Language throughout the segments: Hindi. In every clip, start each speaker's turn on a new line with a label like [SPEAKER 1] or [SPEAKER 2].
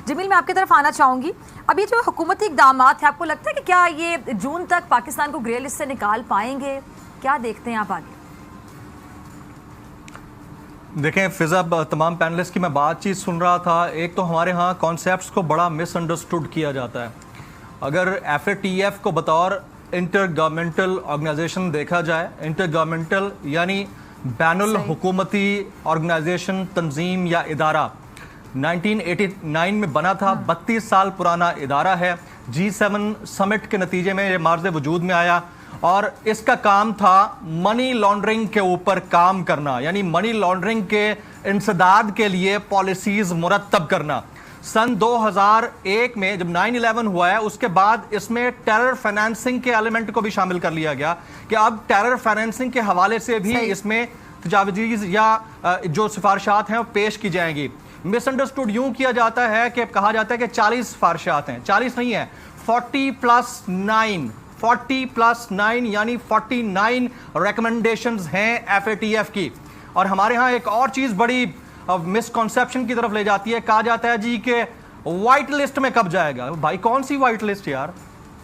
[SPEAKER 1] जमील, मैं आपकी तरफ आना चाहूंगी। अब ये जो हुकूमती इक़दाम है, आपको लगता है कि क्या ये जून तक पाकिस्तान को ग्रे लिस्ट से निकाल पाएंगे? क्या देखते हैं आप आगे?
[SPEAKER 2] देखें फिजा, तमाम पैनलिस्ट की मैं बातचीत सुन रहा था। एक तो हमारे यहाँ कॉन्सेप्ट्स को बड़ा मिसअंडरस्टूड किया जाता है। अगर FATF को बतौर इंटर गवर्नमेंटल ऑर्गेनाइजेशन देखा जाए, इंटर गवर्नमेंटल यानी बैनुल हुकूमती ऑर्गेनाइजेशन, तंजीम या इदारा 1989 में बना था, 32 साल पुराना इदारा है। G7 समिट के नतीजे में ये मार्ज़ वजूद में आया और इसका काम था मनी लॉन्ड्रिंग के ऊपर काम करना, यानी मनी लॉन्ड्रिंग के इंसदाद के लिए पॉलिसीज मुरत्तब करना। सन 2001 में जब 9/11 हुआ है, उसके बाद इसमें टेरर फाइनेंसिंग के एलिमेंट को भी शामिल कर लिया गया कि अब टेरर फाइनेंसिंग के हवाले से भी इसमें तजावीज़ या जो सिफारिशात हैं वो पेश की जाएंगी। मिसअंडरस्टूड यूं किया जाता है कि कहा जाता है कि 40 सिफारिशात हैं। 40 नहीं है, 40+9, 40+9 यानी 49 रिकमेंडेशंस हैं FATF की। और हमारे यहाँ एक और चीज बड़ी मिसकॉन्सेप्शन की तरफ ले जाती है। कहा जाता है जी कि व्हाइट लिस्ट में कब जाएगा। भाई कौन सी व्हाइट लिस्ट यार,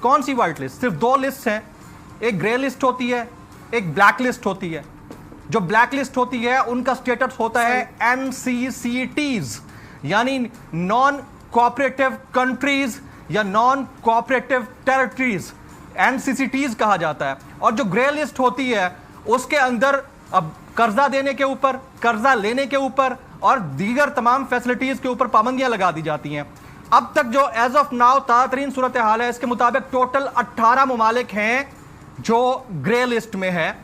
[SPEAKER 2] कौन सी व्हाइट लिस्ट? सिर्फ दो लिस्ट हैं, एक ग्रे लिस्ट होती है, एक ब्लैक लिस्ट होती है। जो ब्लैक लिस्ट होती है उनका स्टेटस होता है NCCTs यानी नॉन कोऑपरेटिव कंट्रीज या नॉन कोऑपरेटिव टेरिटरीज, NCCTs कहा जाता है। और जो ग्रे लिस्ट होती है उसके अंदर अब कर्जा देने के ऊपर, कर्जा लेने के ऊपर और दीगर तमाम फैसिलिटीज के ऊपर पाबंदियां लगा दी जाती हैं। अब तक जो एज ऑफ नाउ तातरीन सूरत हाल है, इसके मुताबिक टोटल 18 ममालिक हैं जो ग्रे लिस्ट में है,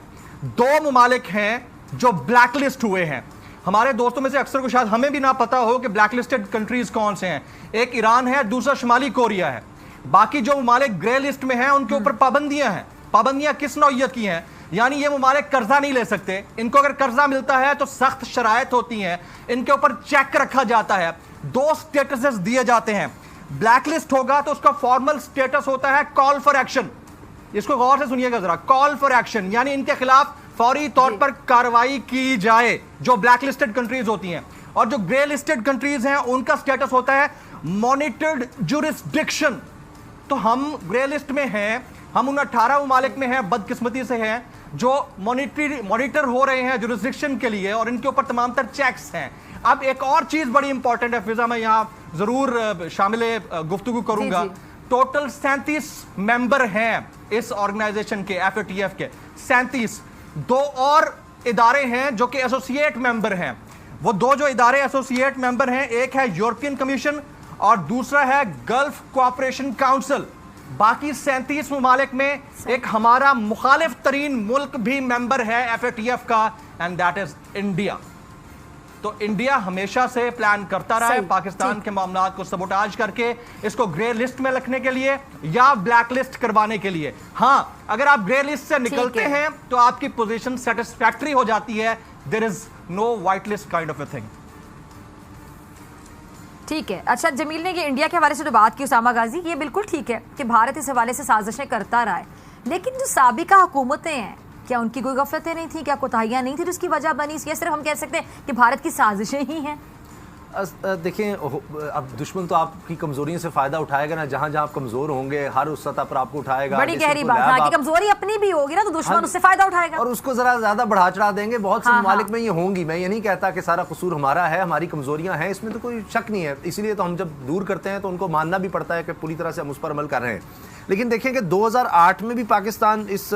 [SPEAKER 2] 2 ममालिक हैं जो ब्लैक लिस्ट हुए हैं। हमारे दोस्तों में से अक्सर को शायद हमें भी ना पता हो कि ब्लैक लिस्टेड कंट्रीज कौन से हैं। एक ईरान है, दूसरा शुमाली कोरिया है। बाकी जो ममालिक ग्रे लिस्ट में हैं उनके ऊपर पाबंदियां हैं। पाबंदियां किस नौइयत की हैं? यानी ये ममालिक कर्जा नहीं ले सकते, इनको अगर कर्जा मिलता है तो सख्त शरायत होती हैं, इनके ऊपर चेक रखा जाता है, 2 स्टेटसेस दिए जाते हैं। ब्लैक लिस्ट होगा तो उसका फॉर्मल स्टेटस होता है कॉल फॉर एक्शन। इसको गौर से सुनिएगा जरा, कॉल फॉर एक्शन यानी इनके खिलाफ फौरी तौर पर कार्रवाई की जाए, जो ब्लैक लिस्टेड कंट्रीज होती हैं। और जो ग्रे लिस्टेड कंट्रीज हैं उनका स्टेटस होता है मॉनिटर्ड जुरिस्डिक्शन। तो हम ग्रे लिस्ट में हैं, हम उन 18 ममालिक में हैं, बदकिस्मती से हैं, जो मॉनिटर हो रहे हैं जुरिस्डिक्शन के लिए और इनके ऊपर तमाम तर चेक्स हैं। अब एक और चीज बड़ी इंपॉर्टेंट है फिजा, मैं यहां जरूर शामिल गुफ्तगू करूंगा। टोटल 37 मेंबर हैं इस ऑर्गेनाइजेशन के, FATF के 37। 2 और इदारे हैं जो कि एसोसिएट मेंबर हैं। वो 2 जो इदारे एसोसिएट मेंबर हैं, एक है यूरोपियन कमीशन और दूसरा है गल्फ कोऑपरेशन काउंसिल। बाकी 37 ममालिक में एक हमारा मुखालिफ तरीन मुल्क भी मेंबर है FATF का, एंड दैट इज इंडिया। तो इंडिया हमेशा से प्लान करता रहा है पाकिस्तान के मामलात को सबोटाज करके इसको ग्रे लिस्ट में रखने के लिए या ब्लैक लिस्ट करवाने के लिए। हां, अगर आप ग्रे लिस्ट से निकलते हैं तो आपकी पोजीशन सेटिस्फैक्टरी हो जाती है। There is no white list kind of a thing.
[SPEAKER 1] ठीक है। अच्छा, जमील ने ये इंडिया के हवाले से जो बात की, उसामा गाजी, ये बिल्कुल ठीक है कि भारत इस हवाले से साजिशें करता रहा है, लेकिन जो साबिका हुकूमतें हैं, क्या उनकी कोई गफलतें नहीं थी? क्या कोताहियां नहीं थी जिसकी वजह बनी? या सिर्फ हम कह सकते हैं कि भारत की साजिशें ही हैं?
[SPEAKER 3] देखें, अब दुश्मन तो आपकी कमजोरियों से फायदा उठाएगा ना। जहां जहां आप कमजोर होंगे हर उस सतह पर आपको उठाएगा।
[SPEAKER 1] बड़ी गहरी बात है कि कमजोरी अपनी भी होगी ना तो दुश्मन उससे फायदा उठाएगा
[SPEAKER 3] और उसको जरा ज्यादा बढ़ा चढ़ा देंगे। बहुत से ममालिक में ये होंगी। मैं ये नहीं कहता कि सारा कसूर हमारा है, हमारी कमजोरियां हैं, इसमें तो कोई शक नहीं है। इसीलिए तो हम जब दूर करते हैं तो उनको मानना भी पड़ता है कि पूरी तरह से हम उस पर अमल कर रहे हैं। लेकिन देखें कि 2008 में भी पाकिस्तान इस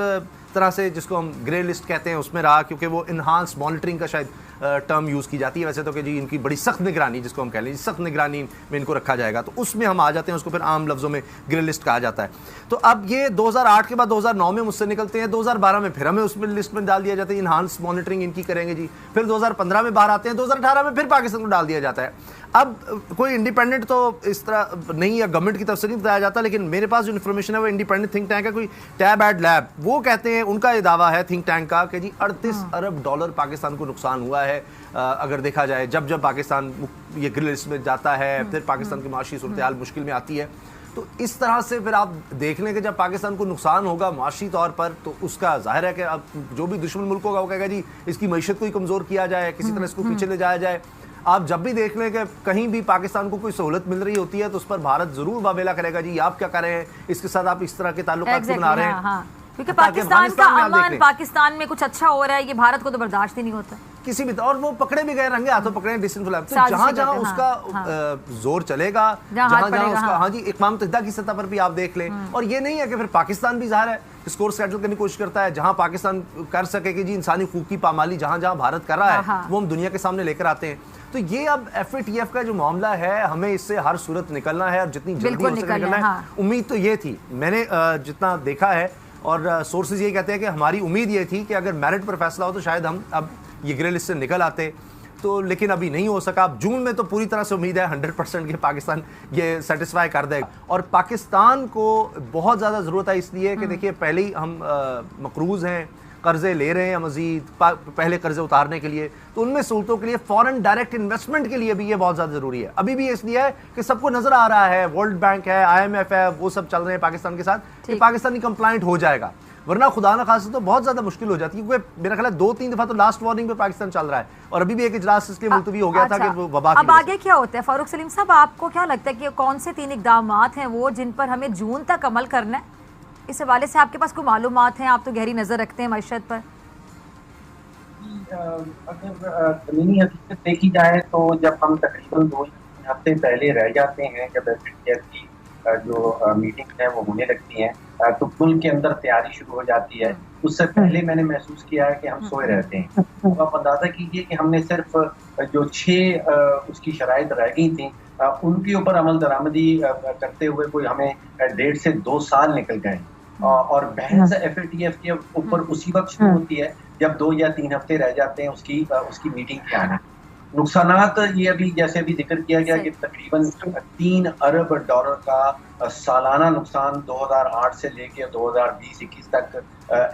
[SPEAKER 3] तरह से, जिसको हम ग्रे लिस्ट कहते हैं, उसमें रहा, क्योंकि वो इन्हांस मॉनिटरिंग का शायद टर्म यूज़ की जाती है वैसे तो, कि जी इनकी बड़ी सख्त निगरानी, जिसको हम कह लें सख्त निगरानी में इनको रखा जाएगा, तो उसमें हम आ जाते हैं। उसको फिर आम लफ्ज़ों में ग्रे लिस्ट कहा जाता है। तो अब ये 2008 के बाद 2009 में मुझसे निकलते हैं, 2012 में फिर हमें उसमें लिस्ट में डाल दिया जाता है, इन्हांस मॉनिटरिंग इनकी करेंगे जी। फिर 2015 में बाहर आते हैं, 2018 में फिर पाकिस्तान को डाल दिया जाता है। अब कोई इंडिपेंडेंट तो इस तरह नहीं, या गवर्नमेंट की तरफ से नहीं बताया जाता, लेकिन मेरे पास जो इन्फॉर्मेशन है वो इंडिपेंडेंट थिंक टैंक है, कोई टैब एड लैब, वो कहते हैं, उनका ये दावा है थिंक टैंक का कि जी 38 अरब डॉलर पाकिस्तान को नुकसान हुआ है। अगर देखा जाए जब जब पाकिस्तान ये ग्रे लिस्ट में जाता है, फिर पाकिस्तान की माशी सूरत हाल मुश्किल में आती है। तो इस तरह से फिर आप देख लें कि जब पाकिस्तान को नुकसान होगा माशी तौर पर, तो उसका जाहिर है कि अब जो भी दुश्मन मुल्क होगा वो कहेगा जी इसकी मईशत को ही कमज़ोर किया जाए, किसी तरह इसको पीछे ले जाया जाए। आप जब भी देख लें कि कहीं भी पाकिस्तान को कोई सहूलत मिल रही होती है तो उस पर भारत जरूर वावेला करेगा, जी आप क्या कर रहे हैं, इसके साथ आप इस तरह के ताल्लुकात क्यों बना रहे हैं।
[SPEAKER 1] हाँ, क्योंकि पाकिस्तान का अमन, पाकिस्तान में कुछ अच्छा हो रहा है, ये भारत को तो बर्दाश्त ही नहीं होता
[SPEAKER 3] किसी भी। और वो पकड़े भी गए, रंगे हाथों पकड़े डिसइंफुलेंस। तो जहां जहां उसका जोर चलेगा, जहां जहां उसका, हाँ जी, इक़वाम मुत्तहिदा की सतह पर भी आप देख लें। और ये नहीं है कि फिर पाकिस्तान भी ज़ाहिर है स्कोर सेटल करने की कोशिश करता है, जहां पाकिस्तान कर सके कि जी इंसानी हकूक़ की पामाली जहां जहां भारत कर रहा है वो हम दुनिया के सामने लेकर आते हैं। तो ये अब FATF का जो मामला है, हमें इससे हर सूरत निकलना है और जितनी जल्दी हो सके निकलना है। उम्मीद तो ये थी, मैंने जितना देखा है और सोर्सेज ये कहते हैं कि हमारी उम्मीद ये थी कि अगर मेरिट पर फैसला हो तो शायद हम अब ये ग्रे लिस्ट से निकल आते, तो लेकिन अभी नहीं हो सका। अब जून में तो पूरी तरह से उम्मीद है 100% कि पाकिस्तान ये सेटिस्फाई कर देगा। और पाकिस्तान को बहुत ज़्यादा ज़रूरत है इसलिए कि देखिए पहले ही हम मकरूज़ हैं, कर्जे ले रहे हैं मज़ीद, पहले कर्जे उतारने के लिए, तो उनमें सहूलतों के लिए फॉरेन डायरेक्ट इन्वेस्टमेंट के लिए भी ये बहुत ज़्यादा ज़रूरी है। अभी भी इसलिए है कि सबको नज़र आ रहा है, वर्ल्ड बैंक है, IMF है, वो सब चल रहे हैं पाकिस्तान के साथ कि पाकिस्तानी कंप्लाइंट हो जाएगा, वरना खुदा न खासा तो बहुत ज़्यादा मुश्किल हो जाती है। क्योंकि मेरा ख्याल है 2-3 दफ़ा तो लास्ट वार्निंग पे पाकिस्तान चल रहा है और अभी भी एक इजलास इसलिए मुलतवी हो गया था कि वो वबा।
[SPEAKER 1] अब आगे क्या होता है फारूक सलीम साहब, आपको क्या लगता है कि कौन से 3 इक़दामात हैं वो जिन पर हमें जून तक अमल करना है? इस हवाले से आपके पास कोई मालूमात हैं? आप तो गहरी नज़र रखते हैं मईशत पर।
[SPEAKER 4] अगर ज़मीनी हकीकत देखी जाए तो जब हम तकरीबन 2 हफ्ते पहले रह जाते हैं, जब FATF की जो मीटिंग है वो होने लगती हैं, तो मुल्क के अंदर तैयारी शुरू हो जाती है। उससे पहले मैंने महसूस किया है कि हम सोए रहते हैं। तो आप अंदाज़ा कीजिए कि हमने सिर्फ जो 6 उसकी शराइत रह गई थी उनके ऊपर अमल दरामदी करते हुए कोई हमें 1.5 से 2 साल निकल गए। और बहस FATF के ऊपर उसी वक्त शुरू होती है जब 2 या 3 हफ्ते रह जाते हैं उसकी मीटिंग के आने। नुकसानात ये अभी जैसे अभी जिक्र किया गया कि तकरीबन $3 अरब का सालाना नुकसान 2008 से लेकर 2020-21 तक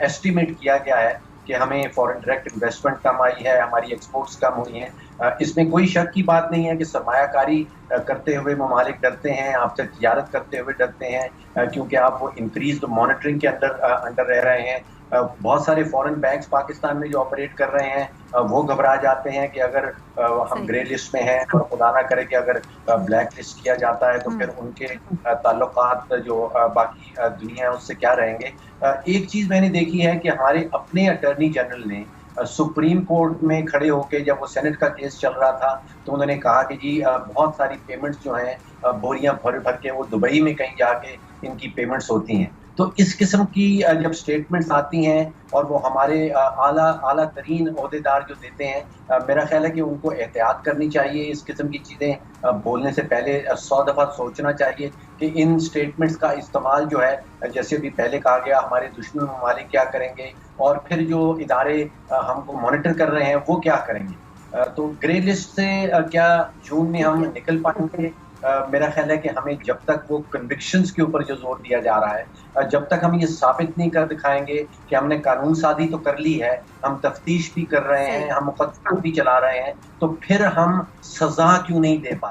[SPEAKER 4] एस्टिमेट किया गया है कि हमें फॉरेन डायरेक्ट इन्वेस्टमेंट कम आई है, हमारी एक्सपोर्ट्स कम हुई हैं। इसमें कोई शक की बात नहीं है कि सरमायाकारी करते हुए ममालिक डरते हैं, आपसे तिजारत करते हुए डरते हैं, क्योंकि आप वो इंक्रीज मॉनिटरिंग के अंडर रह रहे हैं। बहुत सारे फॉरेन बैंक्स पाकिस्तान में जो ऑपरेट कर रहे हैं वो घबरा जाते हैं कि अगर हम ग्रे लिस्ट में हैं और खुदा ना करे कि अगर ब्लैक लिस्ट किया जाता है तो फिर उनके ताल्लुकात जो बाकी दुनिया है उससे क्या रहेंगे। एक चीज़ मैंने देखी है कि हमारे अपने अटॉर्नी जनरल ने सुप्रीम कोर्ट में खड़े होकर जब वो सेनेट का केस चल रहा था तो उन्होंने कहा कि जी बहुत सारी पेमेंट्स जो हैं बोरियां भर भर के वो दुबई में कहीं जाके इनकी पेमेंट्स होती हैं। तो इस किस्म की जब स्टेटमेंट्स आती हैं और वो हमारे आला तरीन ओहदेदार जो देते हैं, मेरा ख्याल है कि उनको एहतियात करनी चाहिए। इस किस्म की चीज़ें बोलने से पहले 100 दफ़ा सोचना चाहिए कि इन स्टेटमेंट्स का इस्तेमाल जो है, जैसे भी पहले कहा गया, हमारे दुश्मन ममालिक क्या करेंगे और फिर जो इदारे हमको मॉनिटर कर रहे हैं वो क्या करेंगे। तो ग्रे लिस्ट से क्या जून में हम निकल पाएंगे? मेरा ख्याल है कि हमें जब तक वो कन्विक्शंस के ऊपर जो जोर दिया जा रहा है, जब तक हम ये साबित नहीं कर दिखाएंगे कि हमने कानून साजी तो कर ली है, हम तफ्तीश भी कर रहे हैं, हम मुकदमा भी चला रहे हैं, तो फिर हम सजा क्यों नहीं दे पाते।